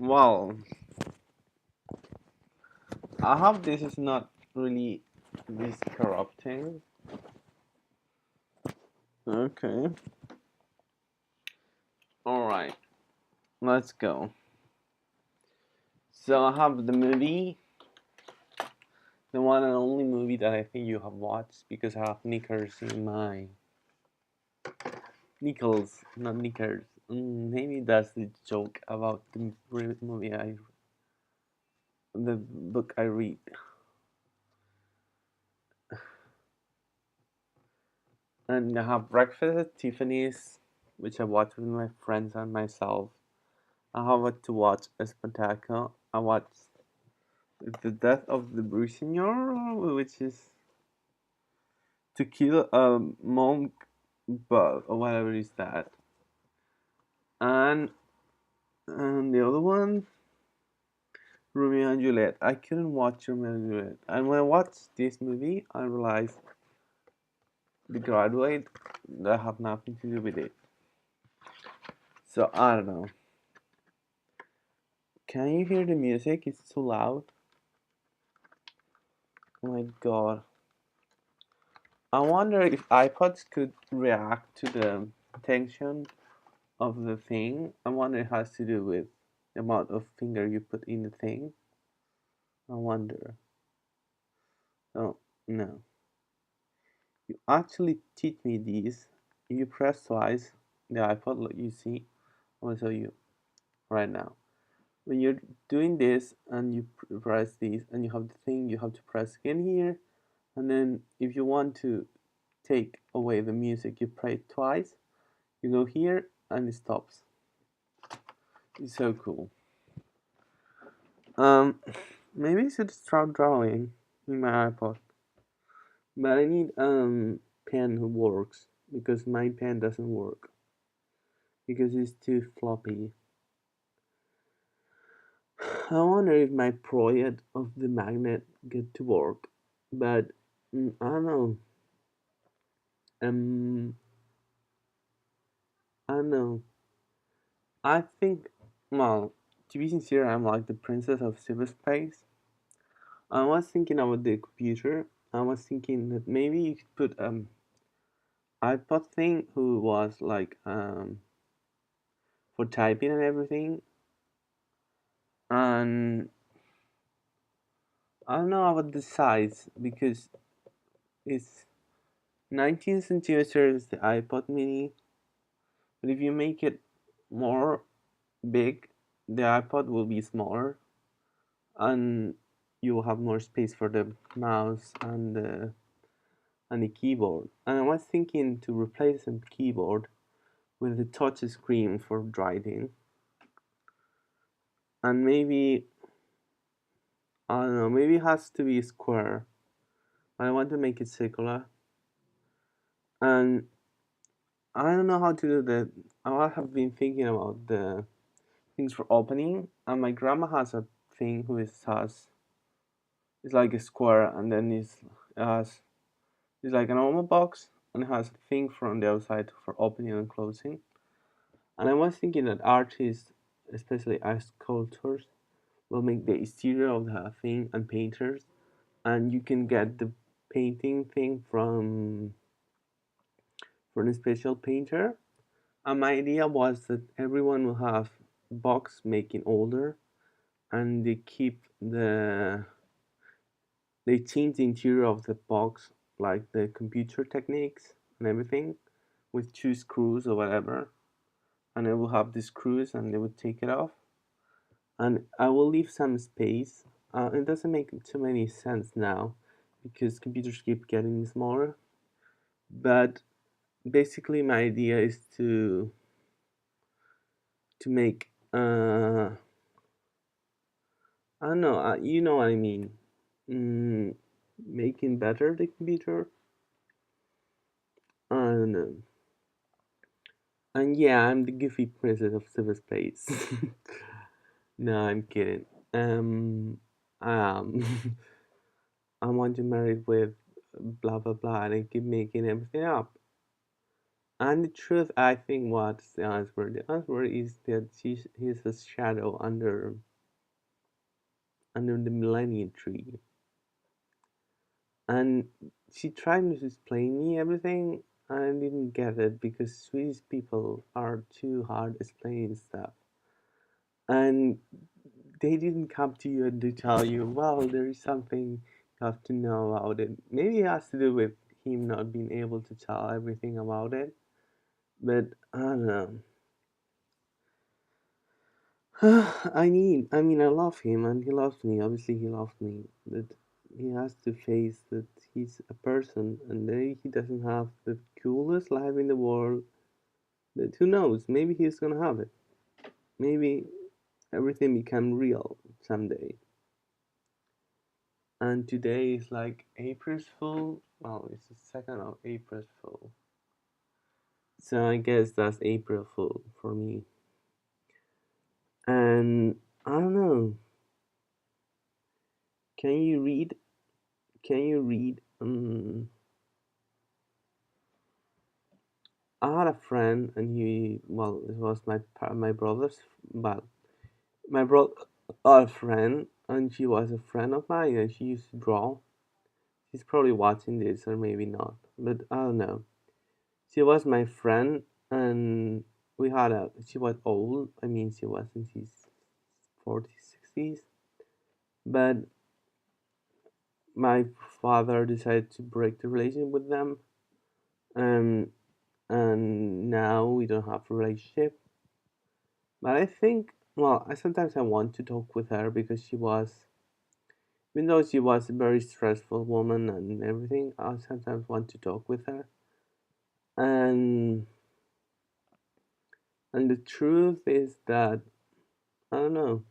Well, I hope this is not really this corrupting. Okay. Alright, let's go. So I have the movie, the one and only movie that I think you have watched because I have knickers in my nickels, not knickers. Maybe that's the joke about the movie the book I read. And I have Breakfast at Tiffany's, which I watched with my friends and myself. I have to watch a spectacle. I watched The Death of the Brusignor, which is to kill a monk, but or whatever is that. And the other one, Romeo and Juliet. I couldn't watch Romeo and Juliet. And when I watched this movie, I realized The Graduate that have nothing to do with it. So I don't know. Can you hear the music? It's too loud. Oh my god. I wonder if iPods could react to the tension of the thing. I wonder it has to do with the amount of finger you put in the thing. I wonder. Oh, no. You actually teach me this. You press twice the iPod, like you see. I'm gonna show you right now. When you're doing this and you press this and you have the thing, you have to press again here. And then if you want to take away the music, you play it twice. You go here and it stops. It's so cool. Um, maybe I should start drawing in my iPod, but I need pen who works because my pen doesn't work because it's too floppy. I wonder if my project of the magnet get to work, but I don't know. Um, I don't know. I think, well, to be sincere, I'm like the princess of cyberspace. I was thinking about the computer. I was thinking that maybe you could put iPod thing who was like for typing and everything. And I don't know about the size because it's 19 centimeters the iPod mini. But if you make it more big, the iPod will be smaller and you will have more space for the mouse and the keyboard. And I was thinking to replace the keyboard with the touch screen for writing. And maybe I don't know, maybe it has to be square. I want to make it circular. And I don't know how to do that. I have been thinking about the things for opening, and my grandma has a thing who is has it's like a square, and then it has it's like a normal box, and it has a thing from the outside for opening and closing. And I was thinking that artists, especially as sculptors, will make the exterior of the thing and painters, and you can get the painting thing from a special painter. And my idea was that everyone will have box making older, and they change the interior of the box like the computer techniques and everything with two screws or whatever, and it will have the screws and they would take it off, and I will leave some space. It doesn't make too many sense now because computers keep getting smaller, but basically my idea is to make I don't know, you know what I mean. Mm, Making better the computer. I don't know. And yeah, I'm the goofy princess of cyberspace. No, I'm kidding. Um, I want to marry with blah blah blah, and I keep making everything up. And the truth, I think, what's the answer? The answer is that he's a shadow under the millennium tree. And she tried to explain me everything. I didn't get it because Swedish people are too hard explaining stuff. And they didn't come to you and to tell you, well, there is something you have to know about it. Maybe it has to do with him not being able to tell everything about it. But I don't know. I mean, I love him and he loves me. Obviously, he loves me. But he has to face that he's a person and maybe he doesn't have the coolest life in the world. But who knows? Maybe he's gonna have it. Maybe everything become real someday. And today is like April's Fool. Well, it's the second of April's Fool. So I guess that's April Fool for me. And I don't know. Can you read? Can you read? I had a friend, and he, well, it was my brother's, but my brother, a friend, and she was a friend of mine, and she used to draw. She's probably watching this, or maybe not, but I don't know. She was my friend, and she was old. I mean, she was in his 40s, 60s, but my father decided to break the relation with them, um, and now we don't have a relationship. But I think, well, I want to talk with her because even though she was a very stressful woman and everything, I sometimes want to talk with her. And and the truth is that I don't know.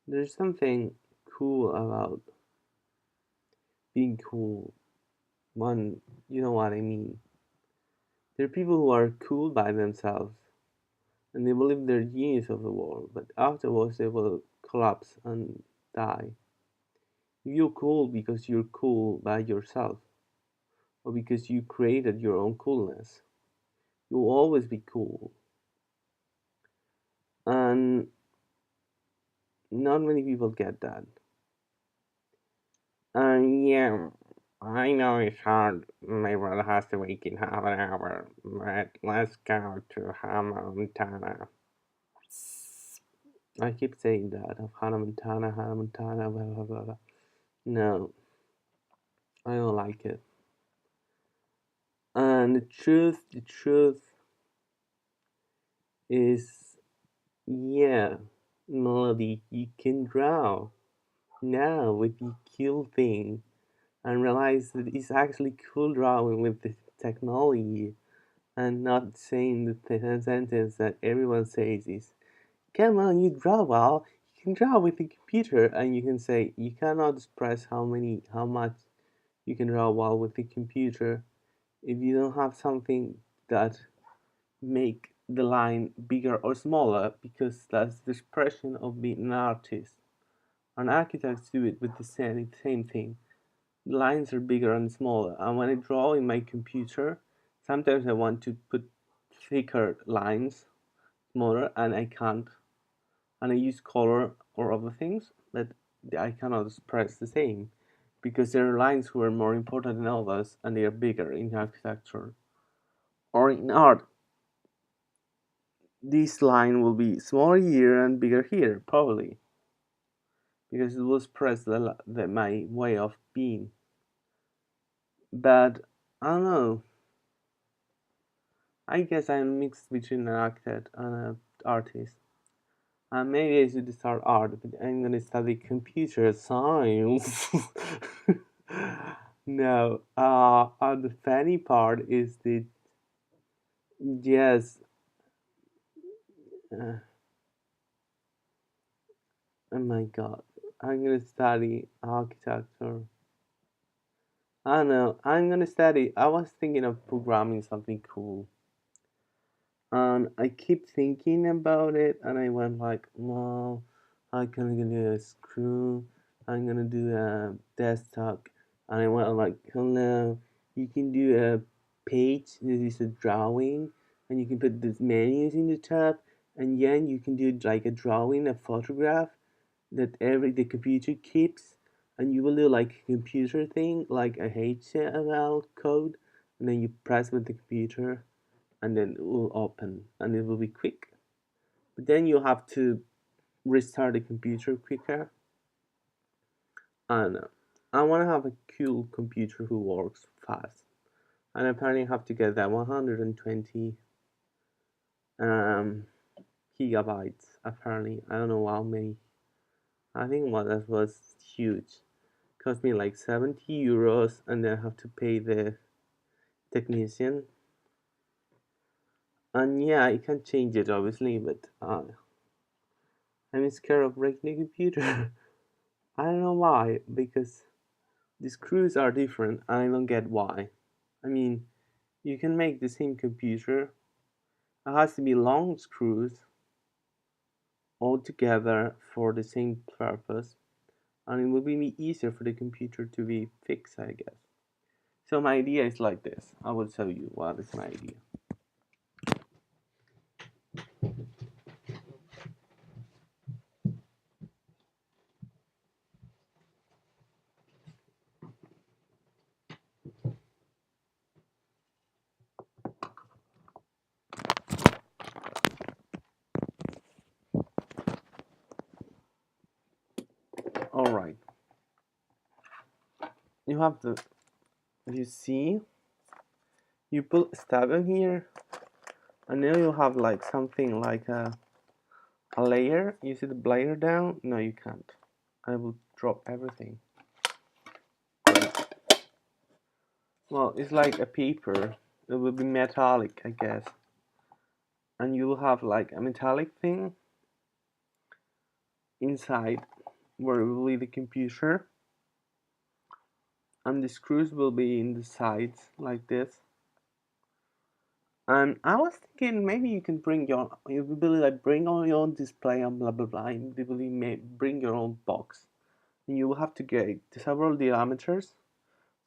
There's something cool about being cool. One, you know what I mean. There are people who are cool by themselves and they believe they're genius of the world, but afterwards they will collapse and die. If you're cool because you're cool by yourself, or because you created your own coolness, you'll always be cool. And not many people get that. Yeah, I know it's hard. My brother has to wake in half an hour, but let's go to Hannah, Montana. I keep saying that of Hannah Montana, blah blah blah. Blah. No, I don't like it. And the truth is, yeah, Melody, you can draw now with the cool thing and realize that it's actually cool drawing with the technology and not saying the sentence that everyone says is, come on, you draw well, you can draw with the computer, and you can say you cannot express how much you can draw well with the computer if you don't have something that make the line bigger or smaller because that's the expression of being an artist. And architects do it with the same thing. The lines are bigger and smaller. And when I draw in my computer, sometimes I want to put thicker lines, smaller, and I can't. And I use color or other things, but I cannot express the same because there are lines who are more important than others and they are bigger in architecture. Or in art, this line will be smaller here and bigger here, probably, because it will express my way of being. But I don't know. I guess I'm mixed between an architect and an artist. And maybe I should start art, but I'm gonna study computer science. No, the funny part is that yes, uh, oh my god, I'm gonna study architecture. I don't know, I'm gonna study. I was thinking of programming something cool, and I keep thinking about it, and I went like, well, I'm gonna do a screw, I'm gonna do a desktop, and I went like, oh no, you can do a page that is a drawing, and you can put the menus in the top, and then you can do like a drawing, a photograph that every the computer keeps, and you will do like a computer thing, like a HTML code, and then you press with the computer, and then it will open, and it will be quick. But then you have to restart the computer quicker. I don't know. I want to have a cool computer who works fast, and apparently I have to get that 120 um, gigabytes. Apparently, I don't know how many. I think that was huge. Cost me like 70 euros, and then I have to pay the technician. And yeah, I can change it obviously, but I'm scared of breaking the computer. I don't know why, because the screws are different, and I don't get why. I mean, you can make the same computer. It has to be long screws all together for the same purpose, and it will be easier for the computer to be fixed, I guess. So my idea is like this. I will tell you what is my idea. All right. You have the. You see, you put stab in here, and now you have like something like a layer. You see the layer down? No, you can't. I will drop everything. Well, it's like a paper. It will be metallic, I guess. And you will have like a metallic thing inside where it will be the computer. And the screws will be in the sides like this. And I was thinking maybe you can bring your, you will be like bring on your own display and blah blah blah. And you will bring your own box. And you will have to get several diameters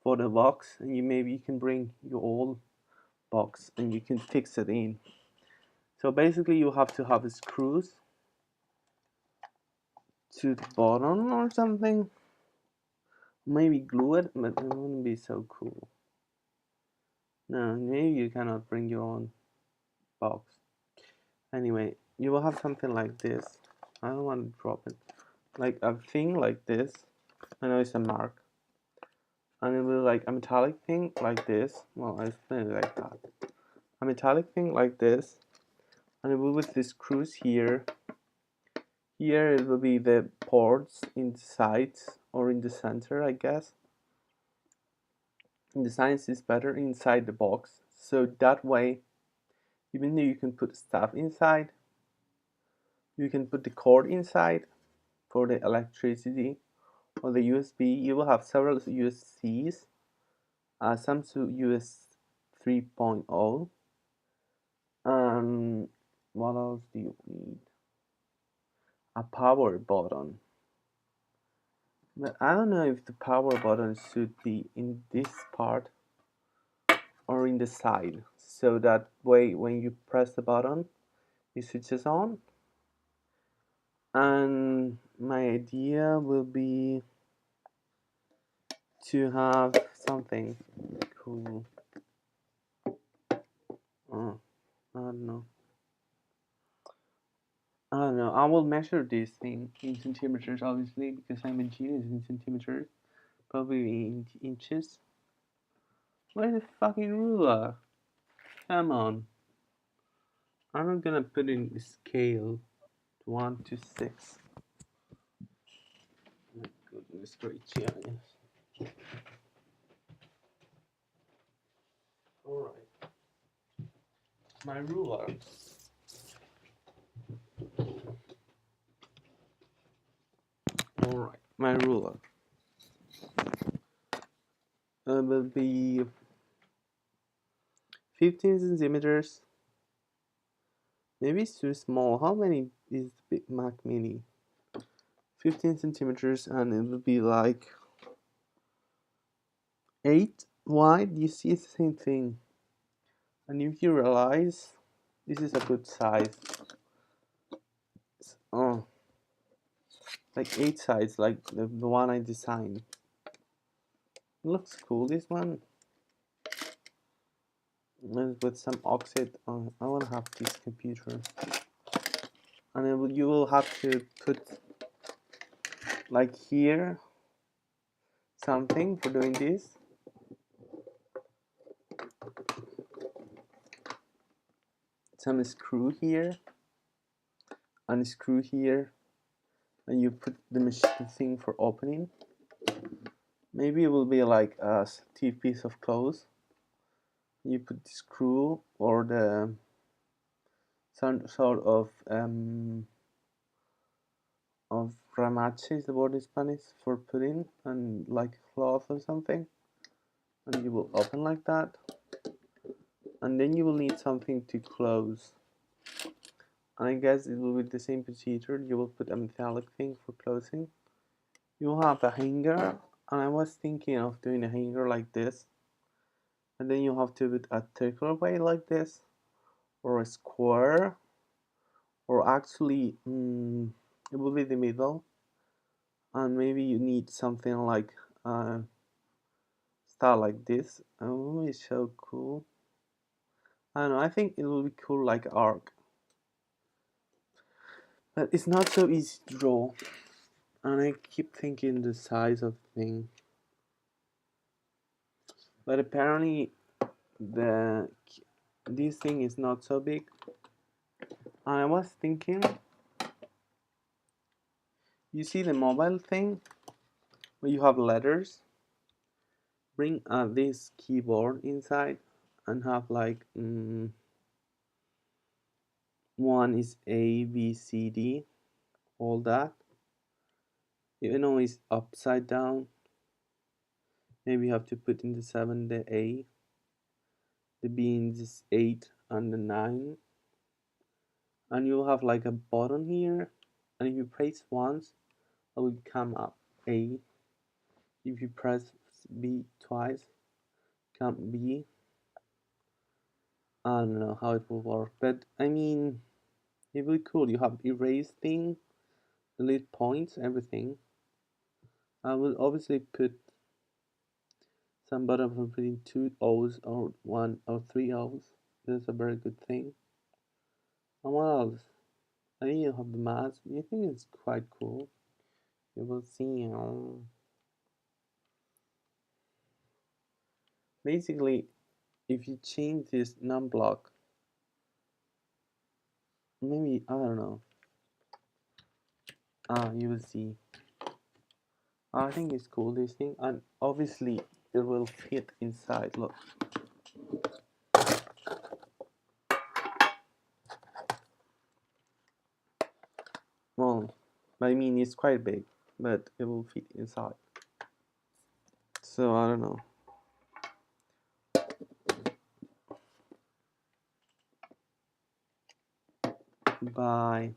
for the box, and you can bring your old box and you can fix it in. So basically you have to have screws to the bottom or something. Maybe glue it, but it wouldn't be so cool. No, maybe you cannot bring your own box. Anyway, you will have something like this. I don't want to drop it. Like a thing like this. I know it's a mark. And it will be like a metallic thing like this. Well, I explained it like that. A metallic thing like this. And it will be with the screws here. Here it will be the ports in the sides or in the center, I guess. And the science is better inside the box. So that way, even though you can put stuff inside, you can put the cord inside for the electricity or the USB. You will have several USBs, some to US 3.0. What else do you need? A power button. But I don't know if the power button should be in this part or in the side, so that way when you press the button, it switches on. And my idea will be to have something cool. Oh, I don't know. I don't know. I will measure this thing in centimeters, obviously, because I'm a genius in centimeters. Probably in inches. Where's the fucking ruler? Come on. I'm not gonna put in scale 1 to 6. My goodness gracious. Alright. My ruler. Alright. My ruler. Will be 15 centimeters. Maybe it's too small. How many is the Big Mac Mini? 15 centimeters, and it will be like 8 wide. You see, it's the same thing. And if you realize, this is a good size. Oh, like 8 sides, like the one I designed. It looks cool, this one. And with some oxide. I want to have this computer. And you will have to put, like here, something for doing this. Some screw here. And screw here. And you put the thing for opening. Maybe it will be like a stiff piece of clothes. You put the screw or the some sort of ramache is the word in Spanish for putting, and like cloth or something, and you will open like that, and then you will need something to close. And I guess it will be the same procedure. You will put a metallic thing for closing. You will have a hanger, and I was thinking of doing a hanger like this, and then you have to do it a circular way like this, or a square, or actually it will be the middle, and maybe you need something like style like this. Oh, it's so cool. I don't know, I think it will be cool like arc, but it's not so easy to draw, and I keep thinking the size of thing, but apparently the this thing is not so big. And I was thinking, you see the mobile thing where you have letters, bring this keyboard inside and have like one is A, B, C, D, all that. Even though it's upside down, maybe you have to put in the 7 the A, the B in this 8 and the 9, and you'll have like a button here, and if you press once it will come up A. If you press B twice, come B. I don't know how it will work, but I mean, it will be cool. You have erase thing, delete points, everything. I will obviously put some button for putting 2 O's or 1 or 3 O's. That's a very good thing. And what else? I think you have the mask. I think it's quite cool. You will see. Basically, if you change this num block, maybe I don't know. You will see. I think it's cool, this thing, and obviously it will fit inside. Look. Well, I mean it's quite big, but it will fit inside. So I don't know. Bye.